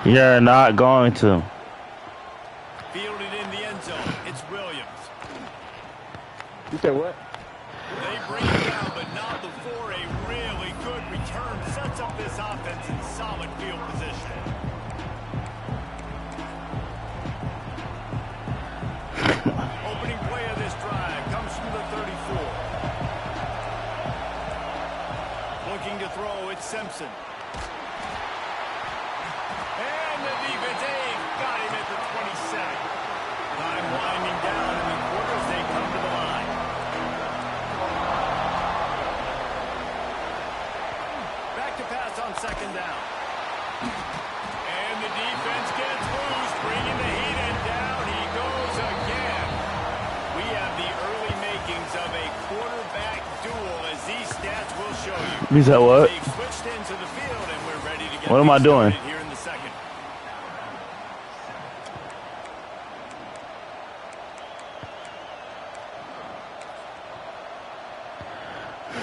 You're not going to. Fielded in the end zone. It's Williams. You said what? They bring it down, but not before a really good return sets up this offense in solid field position. Opening play of this drive comes from the 34. Looking to throw, it's Simpson. And the defense got him at the 27. Time winding down in the quarter as they come to the line. Back to pass on second down. And the defense gets loose, bringing the heat, and down he goes again. We have the early makings of a quarterback duel, as these stats will show you. You said what? They've switched into the field, and we're ready to get what am I doing? here in the second.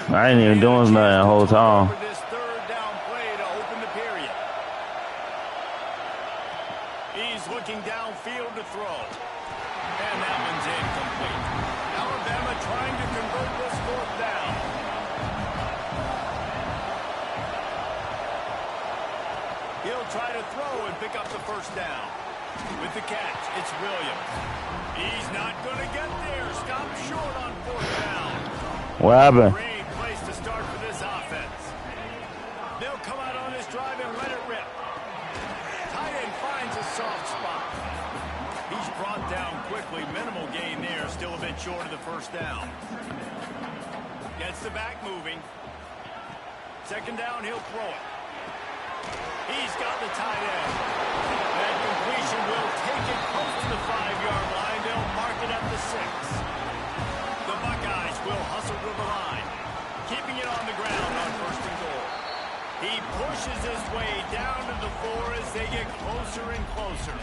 I ain't even doing nothing the whole time. This third down play to open the period. He's looking downfield to throw. And that one's incomplete. Alabama trying to convert this fourth down. He'll try to throw and pick up the first down. With the catch, it's Williams. He's not going to get there. Stop short on fourth down. What happened? Great place to start for this offense. They'll come out on this drive and let it rip. Tight end finds a soft spot. He's brought down quickly. Minimal gain there. Still a bit short of the first down. Gets the back moving. Second down, he'll throw it. He's got the tight end. That completion will take it close to the 5-yard line. They'll mark it at the 6. The Buckeyes will hustle to the line, keeping it on the ground on first and goal. He pushes his way down to the 4 as they get closer and closer.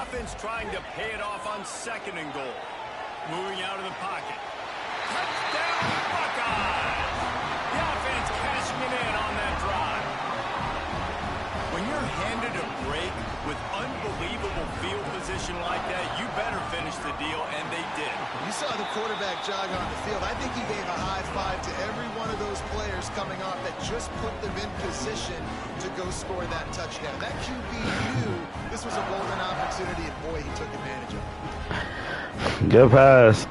Offense trying to pay it off on second and goal. Moving out of the pocket. Touchdown, Buckeyes! The offense cashing it in on that drive. When you're handed a break with unbelievable field position like that, you better finish the deal, and they did. You saw the quarterback jog on the field. I think he gave a high five to every one of those players coming off that just put them in position to go score that touchdown. That QB knew this was a golden opportunity, and boy, he took advantage of it. Good pass.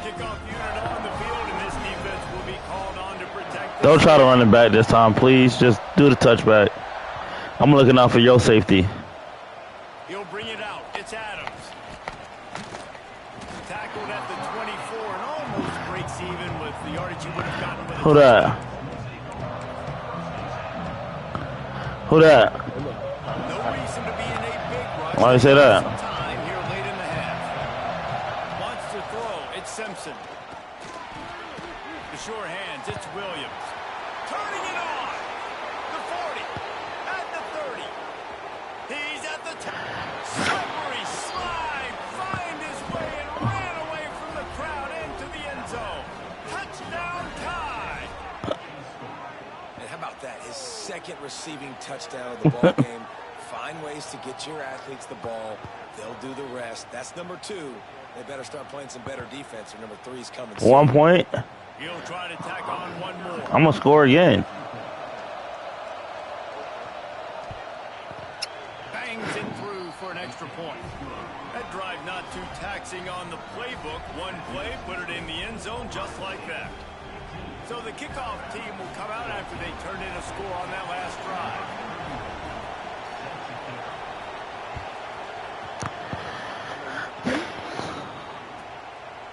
Kickoff unit on the field, and this defense will be called on to protect. Don't try to run it back this time, please. Just do the touchback. I'm looking out for your safety. He'll bring it out. It's Adams. Tackled at the 24 and almost breaks even with the yardage he would have gotten with it. Who that? Who that? No reason to be in a big rush. Why you say that? Some time here late in the half. Wants to throw. It's Simpson. The sure hands. It's Williams. Turning it on. The 40. At the 30. He's at the top. Slippery slide. Find his way and ran away from the crowd into the end zone. Touchdown tie. And how about that? His second receiving touchdown of the ball game. Find ways to get your athletes the ball. They'll do the rest. That's number 2. They better start playing some better defense, or number 3's coming soon. 1 point. He'll try to tack on one more. I'm going to score again. Bangs in through for an extra point. That drive not too taxing on the playbook. One play, put it in the end zone just like that. So the kickoff team will come out after they turned in a score on that last drive.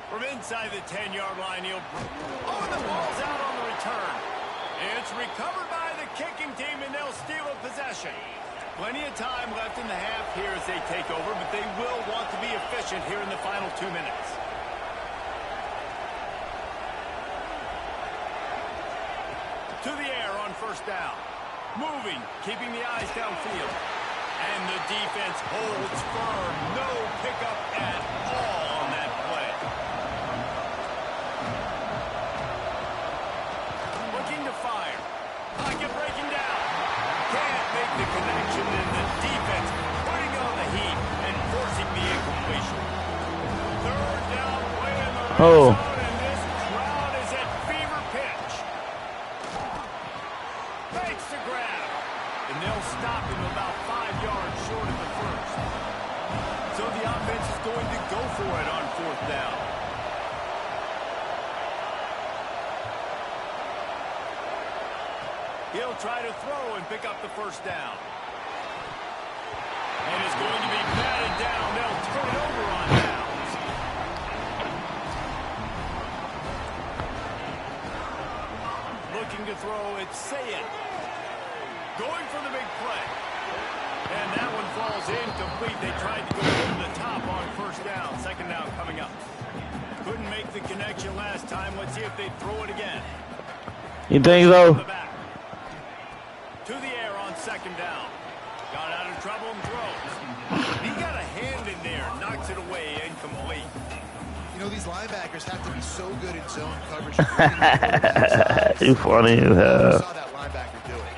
From inside the 10-yard line, he'll... Oh, and the ball's out on the return. It's recovered by the kicking team, and they'll steal a possession. Plenty of time left in the half here as they take over, but they will want to be efficient here in the final 2 minutes. To the air on first down. Moving, keeping the eyes downfield. And the defense holds firm. No pickup at all on that play. Looking to fire. Pocket breaking possession and the defense putting on the heat and forcing the incompletion. Third down play in the red zone, and this crowd is at fever pitch. Fakes the grab, and they'll stop him about 5 yards short of the first. So the offense is going to go for it on fourth down. He'll try to throw and pick up the first down. And it's going to be batted down. They'll turn it over on downs. Looking to throw, it's Sayed. Going for the big play. And that one falls incomplete. They tried to go over the top on first down. Second down coming up. Couldn't make the connection last time. Let's see if they throw it again. You think so? To the air on second down. Got out of trouble and throws. He got a hand in there. Knocks it away. Incomplete. You know, these linebackers have to be so good in zone coverage. You funny as hell. Saw that linebacker do it.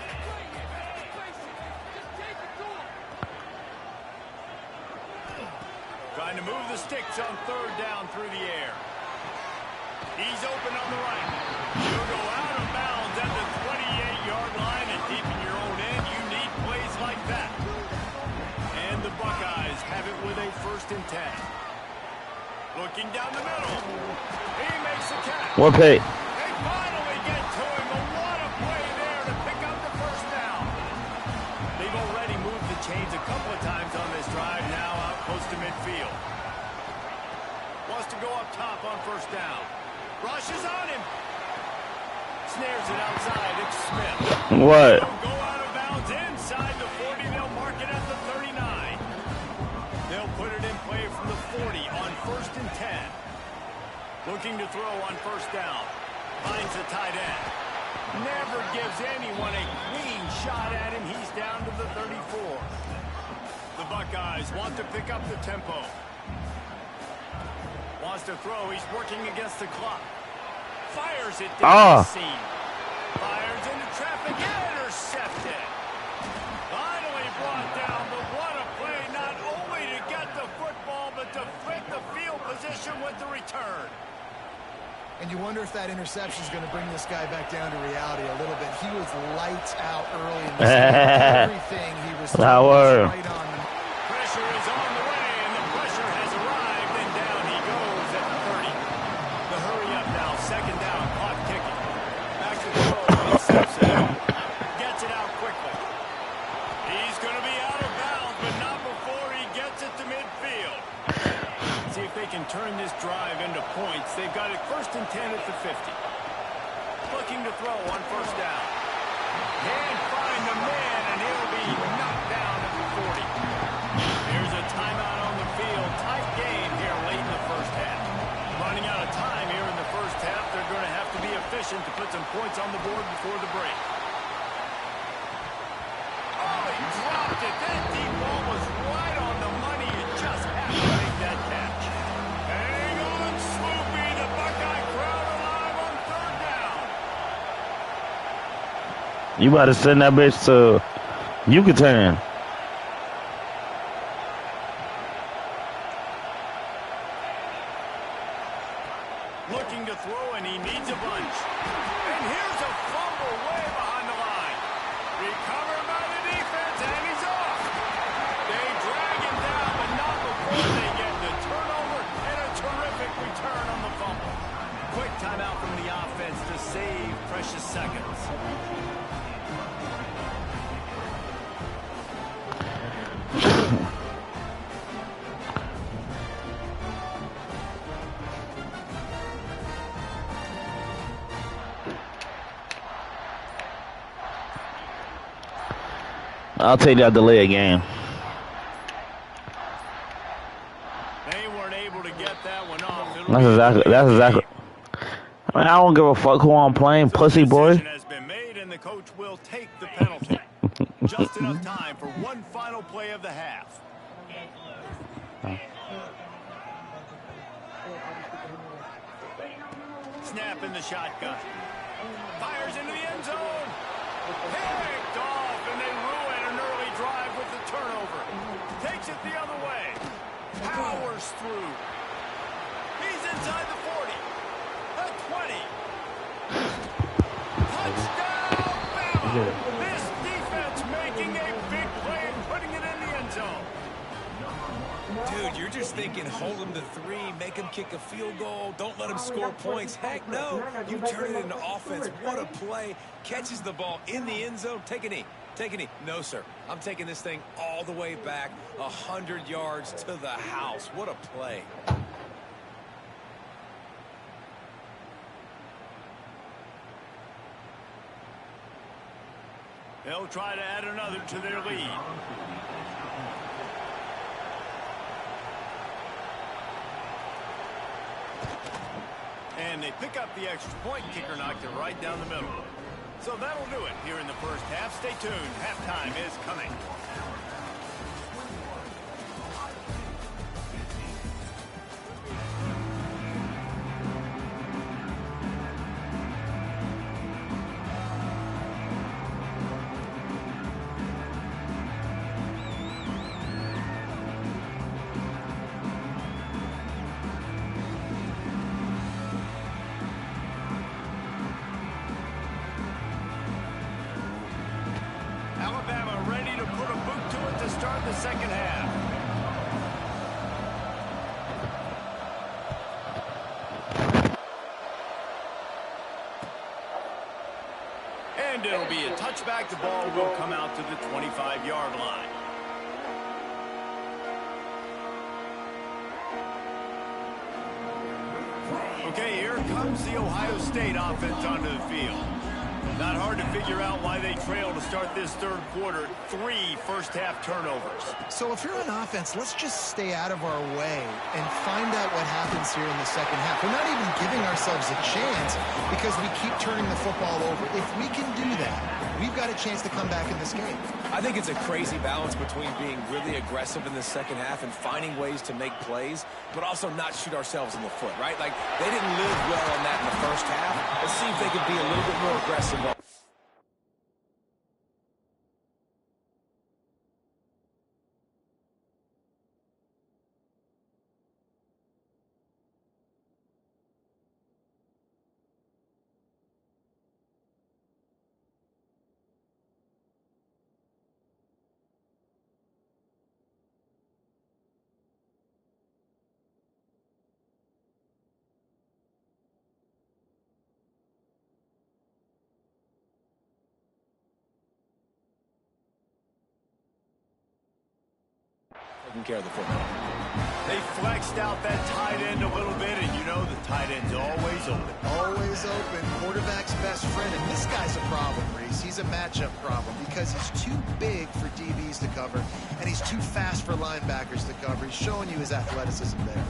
Trying to move the sticks on third down through the air. He's open on the right. He'll go out of bounds at the 28-yard line, and deep in your own end, you need plays like that. And the Buckeyes have it with a 1st and 10. Looking down the middle. He makes the catch. One pay. They finally get to him. A lot of play there to pick up the first down. They've already moved the chains a couple of times on this drive, now out close to midfield. Wants to go up top on first down. Rushes on him. Snares it outside. It's Smith. What? They'll go out of bounds inside the 40. They'll mark it at the 39. They'll put it in play from the 40 on 1st and 10. Looking to throw on first down. Finds the tight end. Never gives anyone a clean shot at him. He's down to the 34. The Buckeyes want to pick up the tempo. Wants to throw. He's working against the clock. Fires it down the seam. Fires into traffic. Intercepted. Finally brought down. But what a play. Not only to get the football, but to flip the field position with the return. And you wonder if that interception is going to bring this guy back down to reality a little bit. He was lights out early in this game. Everything he was Howard. right on. Pressure is on the way, and the pressure has arrived, and down he goes at the 30. The hurry up now, second down, clock ticking. Back to the throw, he steps it out. Gets it out quickly. He's going to be out of bounds, but not before he gets it to midfield. See if they can turn this drive into points. They've got it 1st and 10 at the 50. Looking to throw on first down. Can't find the man, and he'll be knocked down at the 40. There's a timeout on the field. Tight game here late in the first half. Running out of time here in the first half. They're going to have to be efficient to put some points on the board before the break. Oh, he dropped it. That deep ball was right on the money. You just have to make that catch. Hang on, Swoopy. The Buckeye crowd alive on third down. You about to send that bitch to Yucatan. Looking to throw, and he needs a bunch. And here's a fumble way behind the line. Recovered by the defense, and he's off. They drag him down, but not before they get the turnover and a terrific return on the fumble. Quick timeout from the offense to save precious seconds. I'll take that delay game. They weren't able to get that one off. That's exactly. I mean, I don't give a fuck who I'm playing, pussy boy. Decision has been made, and the coach will take the penalty. Just enough time for one final play of the half. Snap in the shotgun. Fires into the end zone. Picked off, and they ruin an early drive bursts through. He's inside the 40. The 20. Touchdown, Bama! This defense making a big play and putting it in the end zone. Dude, you're just thinking hold him to 3, make him kick a field goal, don't let him score points. Heck no, you turn it into offense. What a play. Catches the ball in the end zone. Take a knee. Take a knee. No, sir. I'm taking this thing all the way back 100 yards to the house. What a play. They'll try to add another to their lead. And they pick up the extra point. Kicker knocked it right down the middle. So that'll do it here in the first half. Stay tuned. Halftime is coming. Alabama ready to put a boot to it to start the second half. And it'll be a touchback. The ball will come out to the 25-yard line. Okay, here comes the Ohio State offense onto the field. Not hard to figure out why they trail to start this third quarter. 3 first-half turnovers. So if you're on offense, let's just stay out of our way and find out what happens here in the second half. We're not even giving ourselves a chance because we keep turning the football over. If we can do that, we've got a chance to come back in this game. I think it's a crazy balance between being really aggressive in the second half and finding ways to make plays, but also not shoot ourselves in the foot, right? Like, they didn't live well on that in the first half. Let's see if they can be a little bit more aggressive. Taking care of the football. They flexed out that tight end a little bit, and you know the tight end's always open. Always open. Quarterback's best friend. And this guy's a problem, Reese. He's a matchup problem because he's too big for DBs to cover, and he's too fast for linebackers to cover. He's showing you his athleticism there.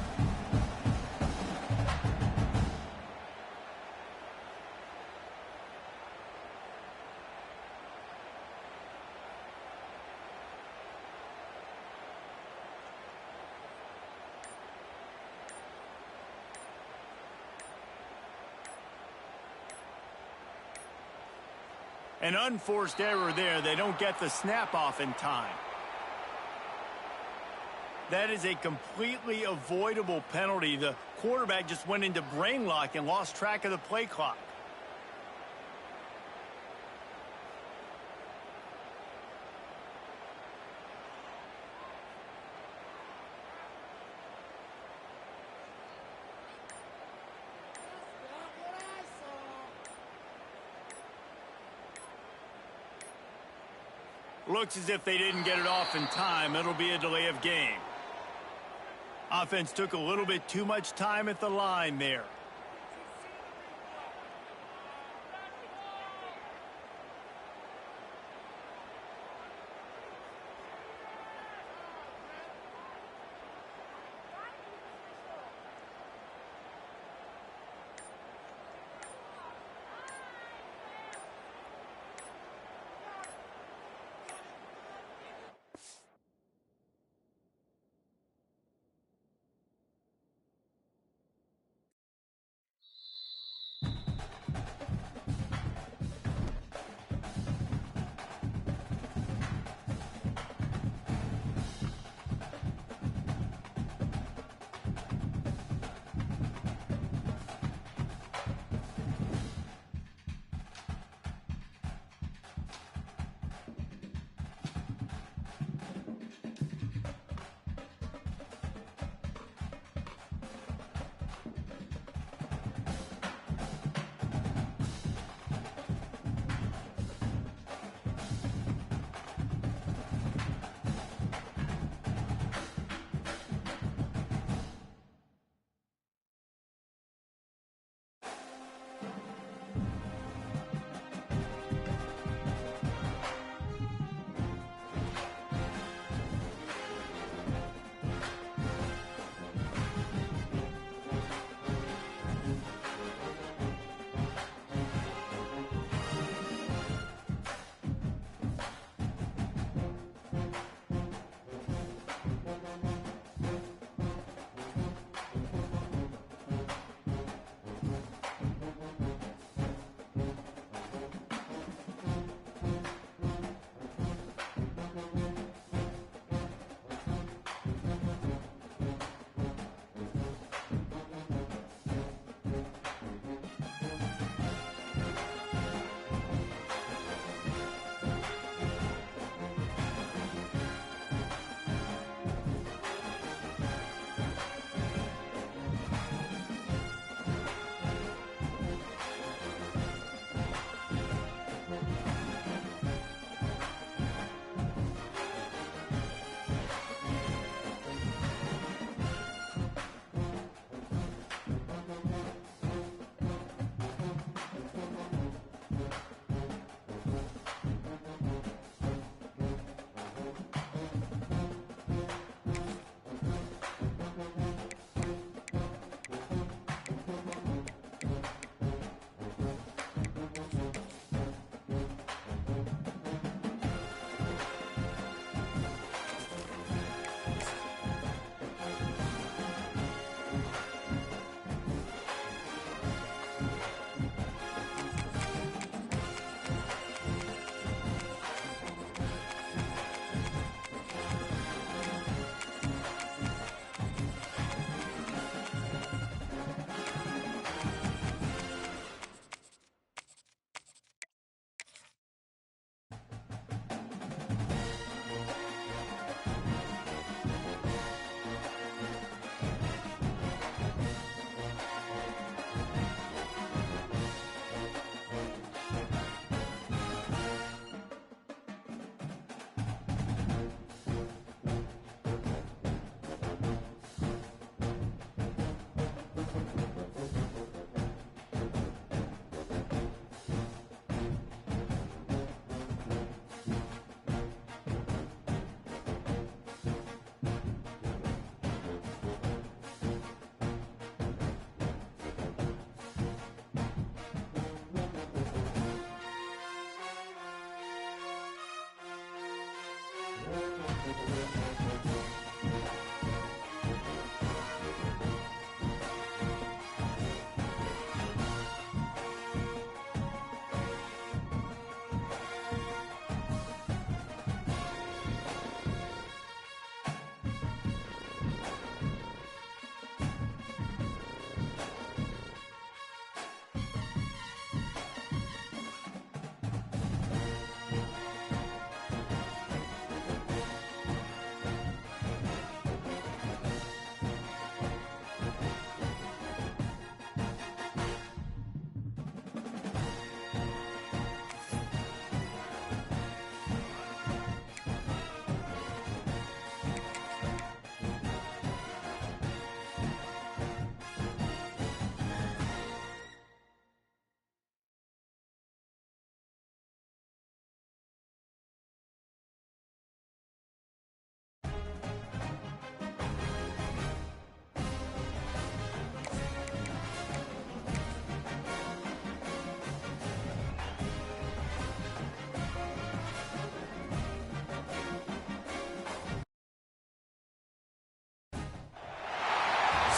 An unforced error there. They don't get the snap off in time. That is a completely avoidable penalty. The quarterback just went into brain lock and lost track of the play clock. Looks as if they didn't get it off in time. It'll be a delay of game. Offense took a little bit too much time at the line there.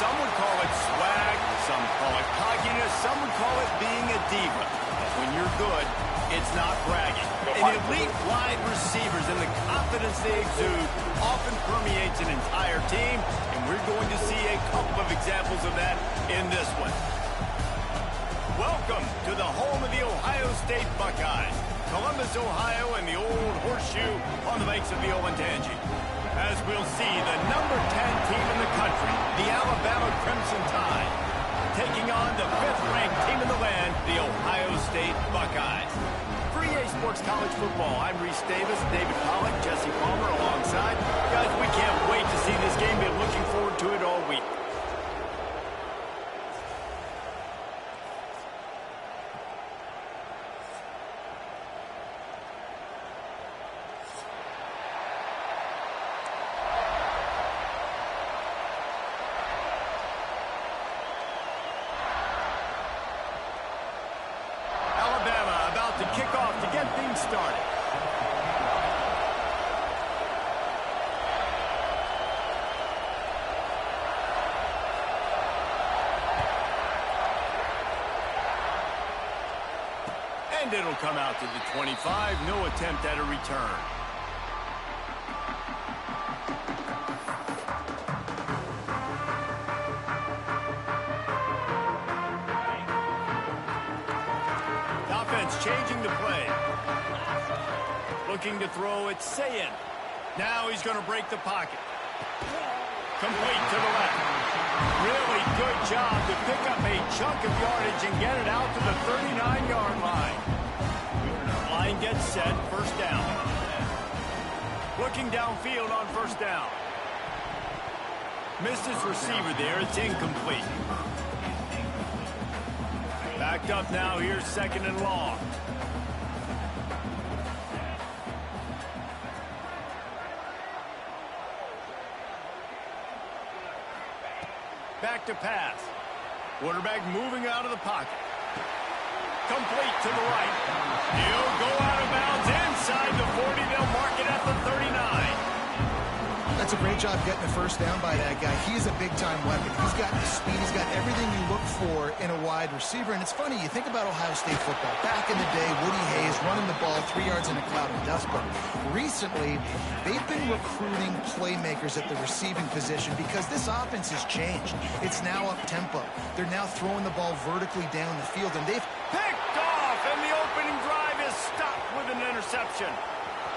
Some would call it swag, some call it cockiness, some would call it being a diva. But when you're good, it's not bragging. And elite wide receivers and the confidence they exude often permeates an entire team, and we're going to see a couple of examples of that in this one. Welcome to the home of the Ohio State Buckeyes, Columbus, Ohio, and the old horseshoe on the banks of the Olentangy. As we'll see, the number 10 team in the country, the Alabama Crimson Tide, taking on the 5th-ranked team in the land, the Ohio State Buckeyes. For EA Sports College Football, I'm Reese Davis, David Pollack, Jesse Palmer alongside. Guys, we can't wait to see this game. Been looking forward to it all week. To kick off to get things started. And it'll come out to the 25. No attempt at a return. Changing the play. Looking to throw, it's Sayin. Now he's going to break the pocket. Complete to the left. Really good job to pick up a chunk of yardage and get it out to the 39-yard line. Line gets set, first down. Looking downfield on first down. Missed his receiver there, it's incomplete. Backed up now, here's 2nd and long. Back to pass. Quarterback moving out of the pocket. Complete to the right. He'll go out of bounds inside the 40. They'll mark it at the 39. That's a great job getting the first down by that guy. He's a big-time weapon. He's got the speed. He's got everything you look for in a wide receiver. And it's funny, you think about Ohio State football. Back in the day, Woody Hayes running the ball 3 yards in a cloud of dust. But recently, they've been recruiting playmakers at the receiving position because this offense has changed. It's now up-tempo. They're now throwing the ball vertically down the field, and they've picked off, and the opening drive is stopped with an interception.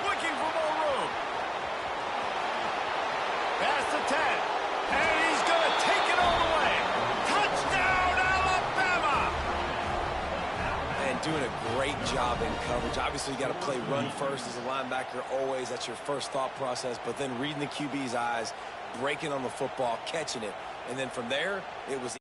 Looking for more room. Past the 10, and he's going to take it all the way. Touchdown, Alabama! And doing a great job in coverage. Obviously, you got to play run first as a linebacker always. That's your first thought process. But then reading the QB's eyes, breaking on the football, catching it. And then from there, it was